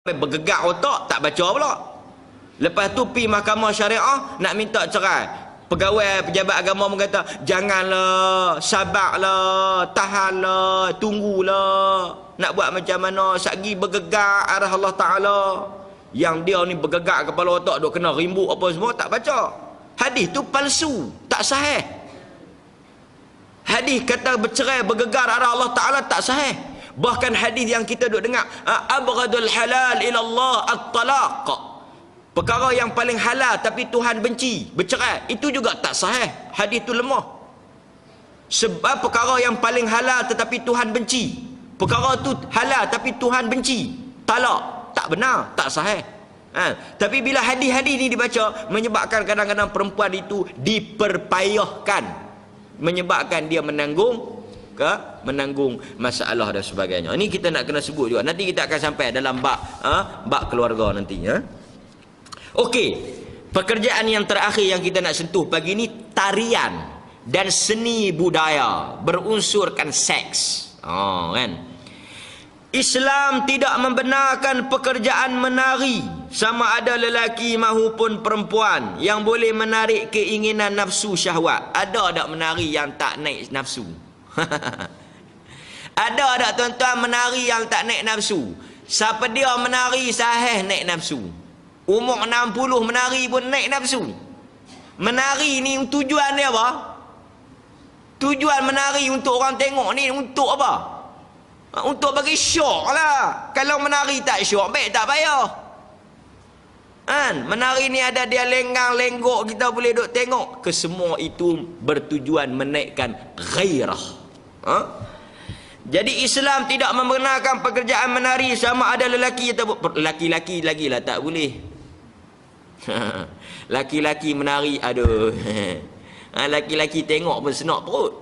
bergegar otak, tak baca pula. Lepas tu pi mahkamah syariah nak minta cerai. Pegawai pejabat agama pun kata, janganlah, sabarlah, tahanlah, tunggulah. Nak buat macam mana? Satgi bergegar arah Allah Ta'ala. Yang dia ni bergegar kepala otak, duk kena rimbuk apa semua, tak baca. Hadis tu palsu, tak sahih. Hadis kata bercerai, bergegar arah Allah Ta'ala tak sahih. Bahkan hadis yang kita duk dengar, abghadul halal ilallah at-talaq. Perkara yang paling halal tapi Tuhan benci, bercerai, itu juga tak sahih. Hadis tu lemah. Sebab perkara yang paling halal tetapi Tuhan benci, perkara tu halal tapi Tuhan benci, talak, tak benar, tak sahih. Tapi bila hadis-hadis ni dibaca, menyebabkan kadang-kadang perempuan itu diperpayahkan, menyebabkan dia menanggung masalah dan sebagainya. Ini kita nak kena sebut juga. Nanti kita akan sampai dalam bab keluarga nanti. Okey, pekerjaan yang terakhir yang kita nak sentuh pagi ni, tarian dan seni budaya berunsurkan seks. Kan? Islam tidak membenarkan pekerjaan menari, sama ada lelaki maupun perempuan, yang boleh menarik keinginan nafsu syahwat. Ada tak menari yang tak naik nafsu? Ada tak tuan-tuan menari yang tak naik nafsu? Siapa dia menari sahih naik nafsu? Umur 60 menari pun naik nafsu. Menari ni tujuan dia apa? Tujuan menari untuk orang tengok ni untuk apa? Untuk bagi syok lah. Kalau menari tak syok, baik tak payah. Menari ni ada dia lenggang, lenggok, kita boleh duk tengok. Kesemua itu bertujuan menaikkan gairah. Jadi Islam tidak membenarkan pekerjaan menari, sama ada lelaki atau laki-laki lagilah tak boleh. Laki-laki menari, aduh. Laki-laki tengok pun senok perut.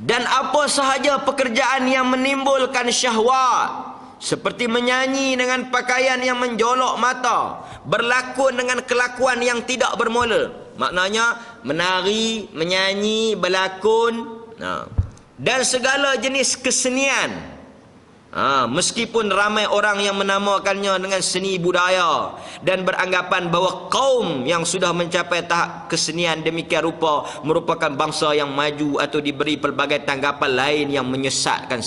Dan apa sahaja pekerjaan yang menimbulkan syahwat, seperti menyanyi dengan pakaian yang menjolok mata, berlakon dengan kelakuan yang tidak bermula. Maknanya menari, menyanyi, berlakon, dan segala jenis kesenian. Meskipun ramai orang yang menamakannya dengan seni budaya dan beranggapan bahawa kaum yang sudah mencapai tahap kesenian demikian rupa merupakan bangsa yang maju atau diberi pelbagai tanggapan lain yang menyesatkan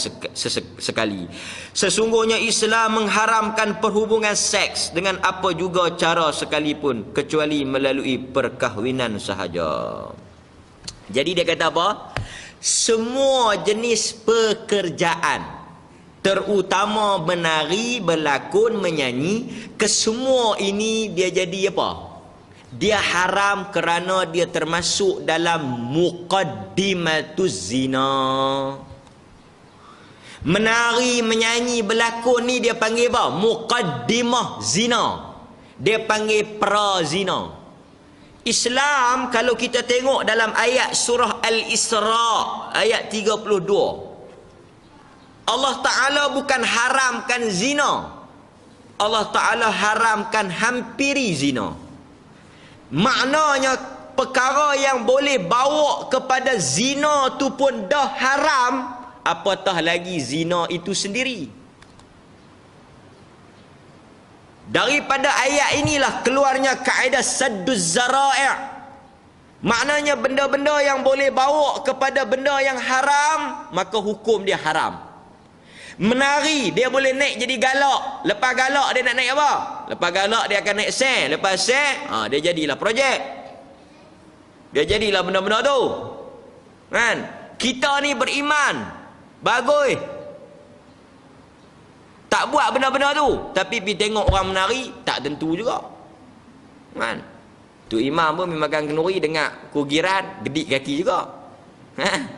sekali. Sesungguhnya Islam mengharamkan perhubungan seks dengan apa juga cara sekalipun, kecuali melalui perkahwinan sahaja. Jadi dia kata apa? Semua jenis pekerjaan, terutama menari, berlakon, menyanyi, kesemua ini dia jadi apa? Dia haram kerana dia termasuk dalam muqaddimatuz zina. Menari, menyanyi, berlakon ni dia panggil apa? Muqaddimah zina. Dia panggil pra-zina. Islam kalau kita tengok dalam ayat surah Al-Isra ayat 32, Allah Ta'ala bukan haramkan zina, Allah Ta'ala haramkan hampiri zina. Maknanya perkara yang boleh bawa kepada zina tu pun dah haram, apatah lagi zina itu sendiri. Daripada ayat inilah keluarnya kaedah sadduz zara'i'. Maknanya benda-benda yang boleh bawa kepada benda yang haram, maka hukum dia haram. Menari dia boleh naik jadi galak. Lepas galak dia nak naik apa? Lepas galak dia akan naik sen. Lepas sen, dia jadilah projek. Dia jadilah benda-benda tu. Kan? Kita ni beriman, bagus, tak buat benda-benda tu, tapi pergi tengok orang menari, tak tentu juga. Kan? Tu imam pun makan kenduri dengar kugiran, gedik kaki juga.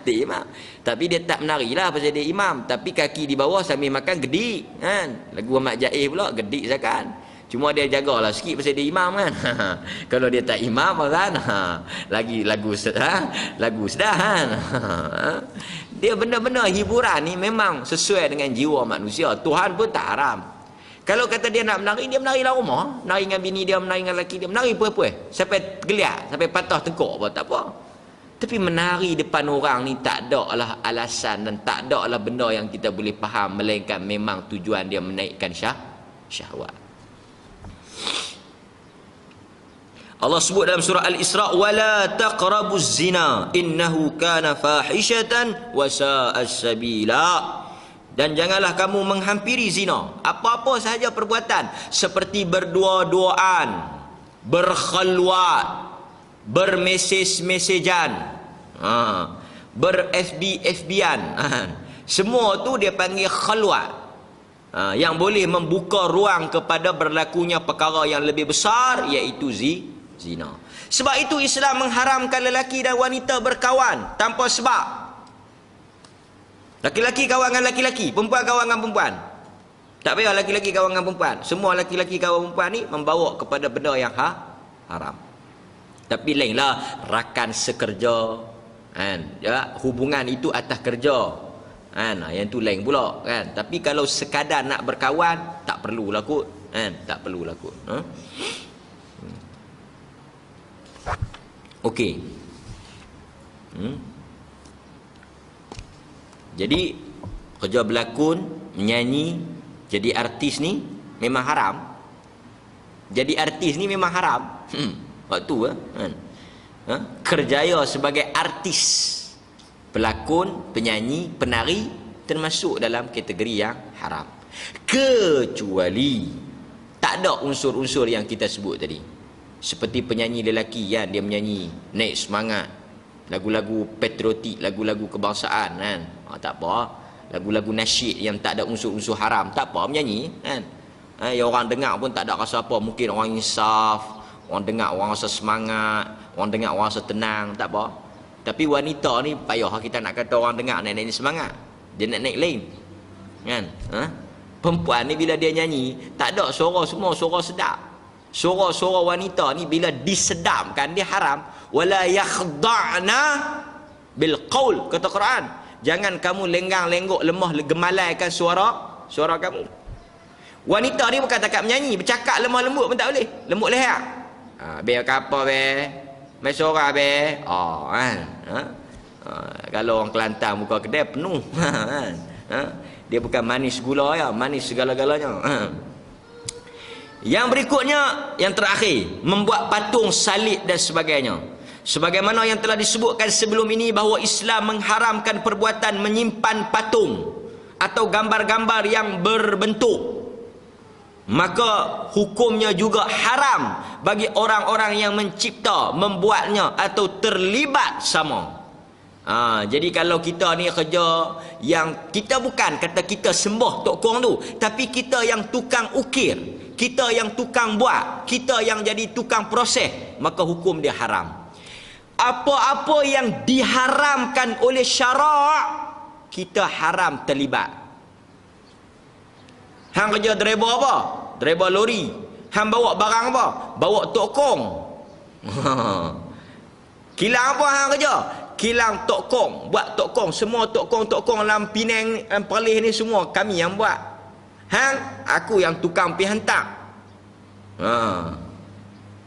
Dia imam, tapi dia tak menari lah pasal dia imam, tapi kaki di bawah sambil makan gedik. Kan? Lagu Ahmad Jaih pula gedik zakan. Cuma dia jagalah sikit pasal dia imam kan. Kalau dia tak imam kan, lagi lagu sedar kan. Dia benda-benda hiburan ni memang sesuai dengan jiwa manusia. Tuhan pun tak haram. Kalau kata dia nak menari, dia menari lah rumah. Menari dengan bini dia, menari dengan lelaki dia, menari apa-apa. Sampai geliat, sampai patah tengkuk pun tak apa. Tapi menari depan orang ni tak ada lah alasan dan tak ada lah benda yang kita boleh faham, melainkan memang tujuan dia menaikkan syahwat. Allah sebut dalam surah Al-Isra, wala taqrabuz zina innahu kana fahishatan wa sa'a sabila. Dan janganlah kamu menghampiri zina, apa-apa sahaja perbuatan, seperti berdua-duaan, berkhalwat, bermesej-mesejan, ber-FB-FB-an, semua tu dia panggil khalwat, yang boleh membuka ruang kepada berlakunya perkara yang lebih besar, iaitu zina. Sebab itu Islam mengharamkan lelaki dan wanita berkawan tanpa sebab. Laki-laki kawan dengan laki-laki, perempuan kawan dengan perempuan. Tak payah laki-laki kawan dengan perempuan. Semua laki-laki kawan perempuan ni membawa kepada benda yang haram. Tapi lainlah rakan sekerja, kan? Ya, hubungan itu atas kerja, kan? Yang tu lain pula, kan? Tapi kalau sekadar nak berkawan, tak perlulah kot, kan? Tak perlulah kot. Okey. Jadi kerja berlakon, menyanyi, jadi artis ni memang haram. Jadi artis ni memang haram. Waktu kan? Kerjaya sebagai artis, pelakon, penyanyi, penari termasuk dalam kategori yang haram. Kecuali tak ada unsur-unsur yang kita sebut tadi. Seperti penyanyi lelaki yang dia menyanyi naik semangat, lagu-lagu patriotik, lagu-lagu kebangsaan, kan? Tak apa. Lagu-lagu nasyid yang tak ada unsur-unsur haram, tak apa menyanyi, kan? Yang orang dengar pun tak ada rasa apa. Mungkin orang insaf, orang dengar orang rasa semangat, orang dengar orang rasa tenang, tak apa. Tapi wanita ni payah kita nak kata orang dengar naik-naik semangat, dia naik-naik lain, kan? Perempuan ni bila dia nyanyi, tak ada suara, semua suara sedap. Suara-suara wanita ni bila disedapkan dia haram. Wala yakhda'na bil qaul, kata Quran. Jangan kamu lenggang-lenggok, lemah gemalaikan suara kamu. Wanita ni bukan takat menyanyi, bercakap lemah lembut pun tak boleh. Lembut leher. Be apa be? Mai suara be. Kan. Kalau orang Kelantan buka kedai penuh, kan. Dia bukan manis gula ya, manis segala-galanya. Yang berikutnya, yang terakhir, membuat patung, salib dan sebagainya. Sebagaimana yang telah disebutkan sebelum ini bahawa Islam mengharamkan perbuatan menyimpan patung atau gambar-gambar yang berbentuk, maka hukumnya juga haram bagi orang-orang yang mencipta, membuatnya atau terlibat sama. Jadi kalau kita ni kerja yang kita bukan kata kita sembah Tok Kong tu, tapi kita yang tukang ukir, kita yang tukang buat, kita yang jadi tukang proses, maka hukum dia haram. Apa-apa yang diharamkan oleh syarak, kita haram terlibat. Hang kerja driver apa? Driver lori. Hang bawa barang apa? Bawa Tok Kong. Kilang apa hang kerja? Kilang Tok Kong. Buat Tok Kong. Semua Tok Kong dalam Penang, Perlis ni semua kami yang buat. Hang, aku yang tukang pergi hantar.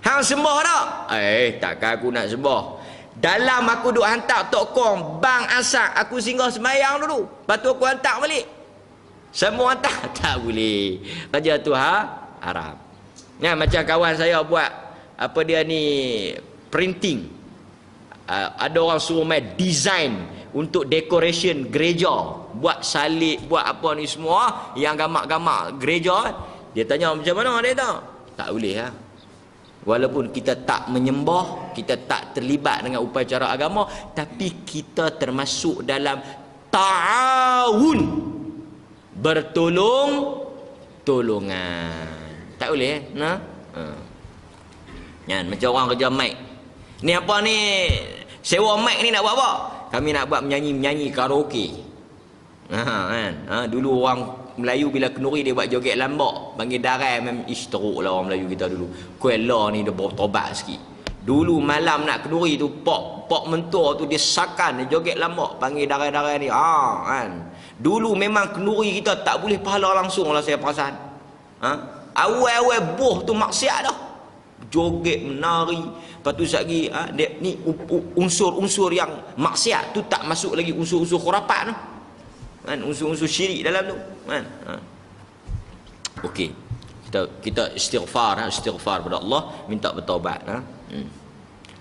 Hang sembah tak? Takkan aku nak sembah. Dalam aku duk hantar Tok Kong, bang asak, aku singgah sembahyang dulu. Lepas tu aku hantar balik. Semua hantar? Tak boleh. Kerja tu haram. Nah, macam kawan saya buat, apa dia ni, printing. Ada orang suruh main design untuk decoration gereja. Buat salib, buat apa ni semua, yang gamak-gamak gereja. Dia tanya macam mana dia tahu? Tak boleh lah. Walaupun kita tak menyembah, kita tak terlibat dengan upacara agama, tapi kita termasuk dalam ta'awun, bertolong-tolongan. Tak boleh macam orang kerja mic. Ni apa ni? Sewa mic ni nak buat apa? Kami nak buat menyanyi karaoke. Dulu orang Melayu bila kenduri dia buat joget lambak, panggil darai, memang teruk lah orang Melayu kita dulu. Kuala ni dia bertobat sikit. Dulu malam nak kenduri tu, pok mentua tu dia sakan, dia joget lambak, panggil darai-darai ni. Kan. Dulu memang kenduri kita tak boleh pahala langsung lah, saya perasan. Awal-awal buh tu maksiat dah. joget, menari. Lepas tu lagi ni unsur-unsur yang maksiat tu tak masuk lagi, unsur-unsur khurafat tu kan, unsur-unsur syirik dalam tu kan. Okey, kita istighfar pada Allah, minta bertaubat.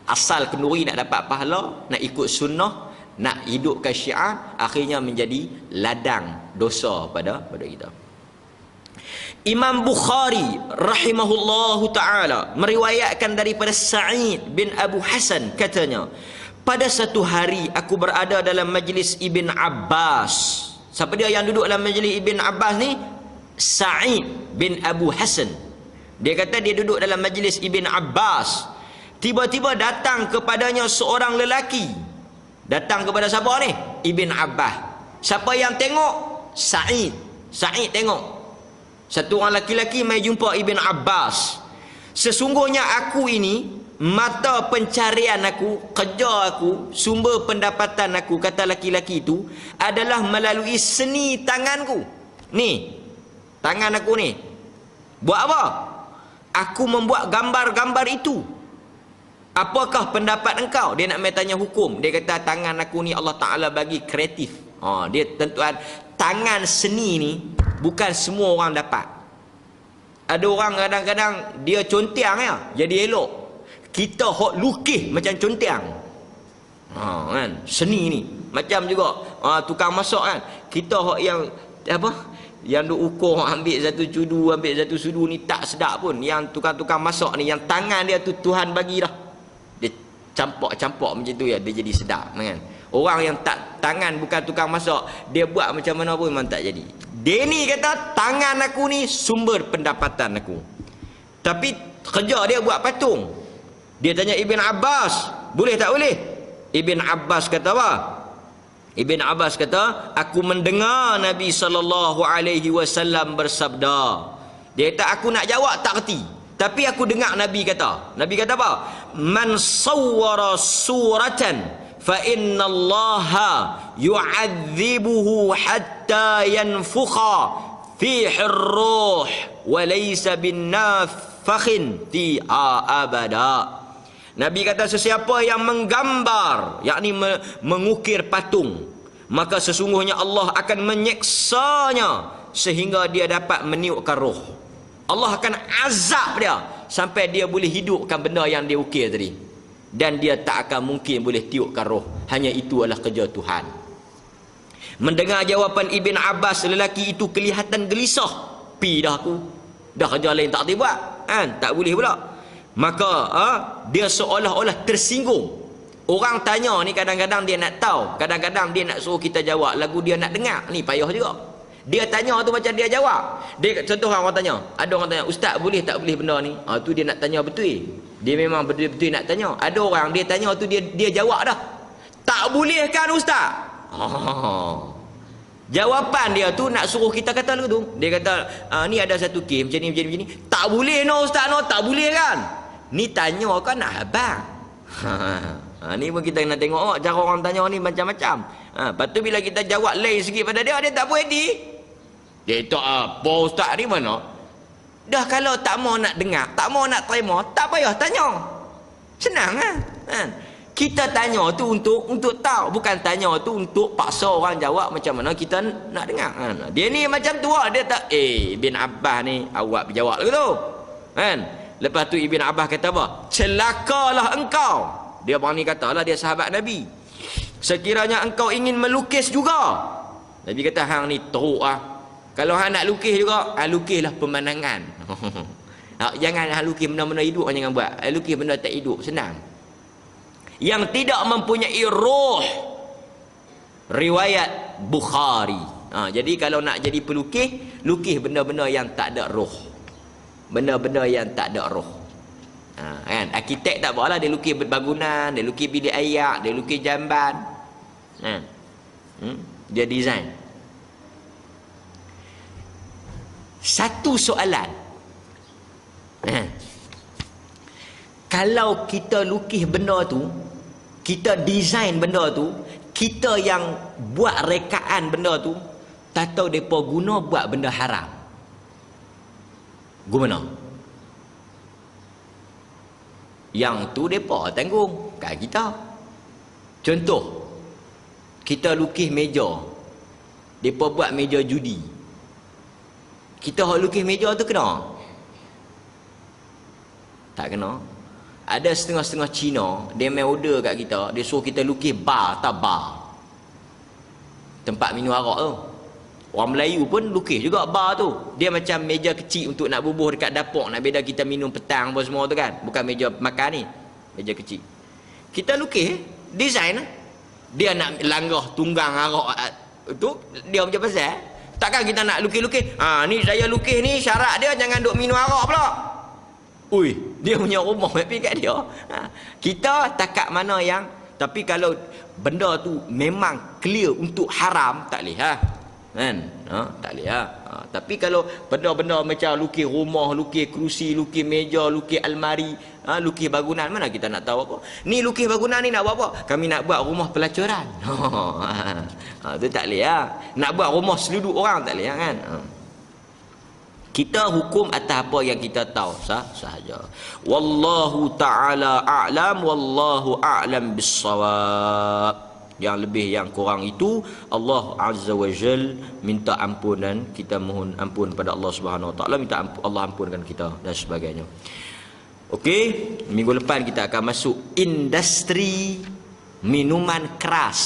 Asal kenduri nak dapat pahala, nak ikut sunnah, nak hidupkan syiar, akhirnya menjadi ladang dosa pada kita. Imam Bukhari rahimahullahu ta'ala meriwayatkan daripada Sa'id bin Abu Hasan, katanya, pada satu hari aku berada dalam majlis Ibn Abbas. Siapa dia yang duduk dalam majlis Ibn Abbas ni? Sa'id bin Abu Hasan. Dia kata dia duduk dalam majlis Ibn Abbas. Tiba-tiba datang kepadanya seorang lelaki. Datang kepada siapa ni? Ibn Abbas. Siapa yang tengok? Sa'id tengok. Satu orang laki-laki mai jumpa Ibn Abbas. Sesungguhnya aku ini, mata pencarian aku, kerja aku, sumber pendapatan aku, kata laki-laki itu, adalah melalui seni tanganku. Ni, tangan aku ni. Buat apa? Aku membuat gambar-gambar itu. Apakah pendapat engkau? Dia nak mai tanya hukum. Dia kata tangan aku ni Allah Ta'ala bagi kreatif. Dia tentuan tangan seni ni bukan semua orang dapat. Ada orang kadang-kadang dia contiang ya, jadi elok. Kita hok lukis macam contiang. Kan? Seni ni macam juga tukang masak kan. Kita hok yang apa? Yang duk ukur ambil satu sudu ni tak sedap pun. Yang tukang-tukang masak ni yang tangan dia tu Tuhan bagi dah. Dia campak-campak macam tu ya, dia jadi sedap kan. Orang yang tak tangan bukan tukang masak, dia buat macam mana pun memang tak jadi. Dia ni kata tangan aku ni sumber pendapatan aku. Tapi kerja dia buat patung. Dia tanya Ibn Abbas, boleh tak boleh? Ibn Abbas kata apa? Ibn Abbas kata, aku mendengar Nabi SAW bersabda. Dia kata aku nak jawab tak reti, tapi aku dengar Nabi kata. Nabi kata apa? Man sawwara suratan fa inna Allaha yu'adzibuhu hatta yanfukha fihi ar-ruh wa laysa binnafakhin fiha abada. Nabi kata sesiapa yang menggambar, yakni mengukir patung, maka sesungguhnya Allah akan menyeksanya sehingga dia dapat meniupkan roh. Allah akan azab dia sampai dia boleh hidupkan benda yang dia ukir tadi. Dan dia tak akan mungkin boleh tiupkan roh. Hanya itu adalah kerja Tuhan. Mendengar jawapan Ibn Abbas, lelaki itu kelihatan gelisah. Pi dah aku, dah kerja lain tak boleh buat kan? Tak boleh pula. Maka dia seolah-olah tersinggung. Orang tanya ni kadang-kadang dia nak tahu, kadang-kadang dia nak suruh kita jawab lagu dia nak dengar. Ni payah juga. Dia tanya tu macam dia jawab. Dia contoh orang tanya, ada orang tanya, ustaz boleh tak boleh benda ni? Tu dia nak tanya betul. Dia memang betul-betul nak tanya. Ada orang dia tanya tu dia jawab dah. Tak boleh kan ustaz? Jawapan dia tu nak suruh kita kata lagu tu. Dia kata ni ada satu kes macam ni. Tak boleh no ustaz no, tak boleh kan? Ni tanya kan nak habang. Ni pun kita nak tengok cara orang tanya ni macam-macam. Lepas tu bila kita jawab lain sikit pada dia tak puas. Dia tak apa ustaz ni mana? Dah kalau tak mau nak dengar, tak mau nak terima, tak payah tanya. Senang kan? Kita tanya tu untuk tahu, bukan tanya tu untuk paksa orang jawab macam mana kita nak dengar kan? Dia ni macam tu dia tak Ibn Abbas ni awak berjawab lagu tu. Kan? Lepas tu Ibn Abbas kata apa? Celakalah engkau. Dia berani katalah dia sahabat Nabi. Sekiranya engkau ingin melukis juga. Nabi kata hang ni teruk Kalau hang nak lukis juga, lukislah pemandangan. Jangan hang lukis benda-benda hidup, jangan buat. Lukis benda tak hidup, senang. Yang tidak mempunyai roh. Riwayat Bukhari. Jadi kalau nak jadi pelukis, lukis benda-benda yang tak ada roh. Benda-benda yang tak ada roh. Kan? Arkitek tak apalah, dia lukis bangunan, dia lukis bilik air, dia lukis jamban. Dia design. Satu soalan. Kalau kita lukis benda tu, kita design benda tu, kita yang buat rekaan benda tu, tak tahu mereka guna buat benda haram. Gimana? Yang tu depa tanggung, bukan kita. Contoh, kita lukis meja. Depa buat meja judi. Kita hak lukis meja tu kena? Tak kena. Ada setengah-setengah Cina, dia main order kat kita, dia suruh kita lukis bar, tak bar. Tempat minum arak tu. Orang Melayu pun lukis juga bar tu. Dia macam meja kecil untuk nak bubuh dekat dapur, nak beda kita minum petang apa semua tu kan. Bukan meja makan ni. Meja kecil. Kita lukis, design. Dia nak langgah tunggang arak tu, dia macam pasal. Takkan kita nak lukis-lukis. Ni saya lukis ni, syarat dia jangan duk minum arak pula. Ui, dia punya rumah pergi kat dia. Kita takat mana yang, tapi kalau benda tu memang clear untuk haram, tak boleh kan? Tak boleh tapi kalau benda-benda macam lukis rumah, lukis kerusi, lukis meja, lukis almari, lukis bangunan, mana kita nak tahu apa? Ni lukis bangunan ni nak buat apa? Kami nak buat rumah pelacuran. Tu tak boleh Nak buat rumah seluduk orang tak boleh kan? Kita hukum atas apa yang kita tahu sahaja. Wallahu ta'ala a'lam, wallahu a'lam bis-shawab. Yang lebih yang kurang itu Allah Azza wa Jal minta ampunan, kita mohon ampun pada Allah Subhanahu wa taala, minta Allah ampunkan kita dan sebagainya. Okey, minggu depan kita akan masuk industri minuman keras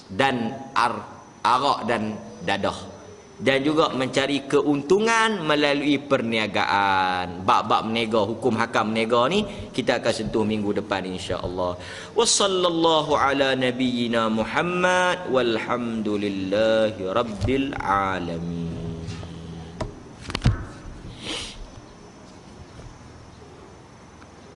dan arak dan dadah, dan juga mencari keuntungan melalui perniagaan. Bab-bab menega, hukum hakam menega ni kita akan sentuh minggu depan insya-Allah. Wassallallahu ala nabiyyina Muhammad walhamdulillahi rabbil alamin.